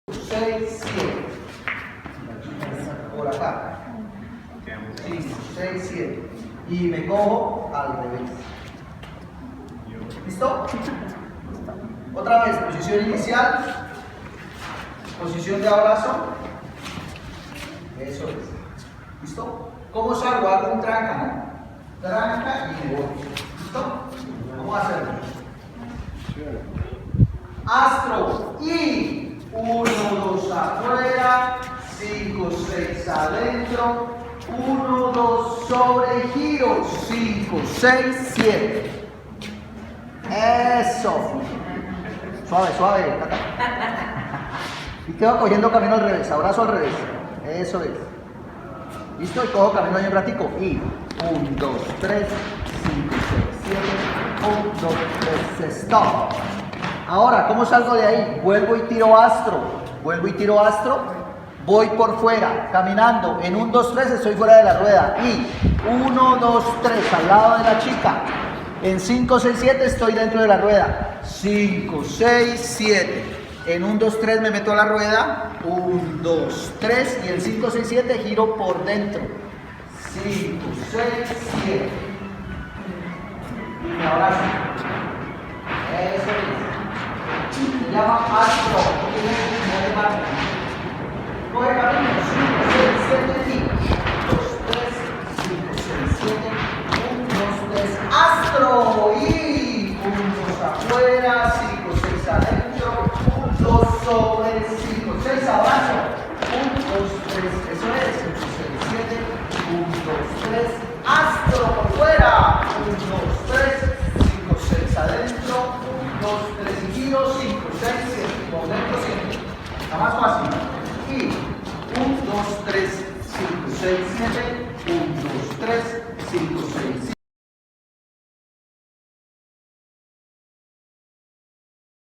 6, 7. Por acá. 5, 6, 7. Y me cojo al revés. ¿Listo? Otra vez, posición inicial. Posición de abrazo. Eso es. ¿Listo? ¿Cómo salgo? Hago un tranca, ¿no? Tranca y me voy. ¿Listo? Vamos a hacerlo. Astro y 1, 2 afuera, 5, 6 adentro, 1, 2 sobre giro, 5, 6, 7. Eso. Suave, suave. Y quedo cogiendo camino al revés, abrazo al revés. Eso es. ¿Listo? Y cojo camino ahí un ratico. Y 1, 2, 3, 5, 6, 7. 1, 2, 3, stop. Ahora, ¿cómo salgo de ahí? Vuelvo y tiro astro. Vuelvo y tiro astro. Voy por fuera, caminando. En 1, 2, 3 estoy fuera de la rueda. Y 1, 2, 3 al lado de la chica. En 5, 6, 7 estoy dentro de la rueda. 5, 6, 7. En 1, 2, 3 me meto a la rueda. 1, 2, 3. Y en 5, 6, 7 giro por dentro. 5, 6, 7. Y me abrazo. Eso es. Se llama astro. Coge camino. 5, 6, 7 y 2, 3, 5, 6, 7. 1, 2, 3. Astro. Y 1, 2 afuera. 5, 6 adentro. 1, 2 sobre 5, 6 abajo. 1, 2, 3. Eso es. 5, 6, 7. 1, 2, 3. Astro por fuera. 1, 2, 3. 5, 6 adentro. 1, 2, 3 y giro. 5, 6, 7. Por dentro 7. Está más fácil. Y 1, 2, 3, 5, 6, 7. 1, 2, 3, 5, 6, 7.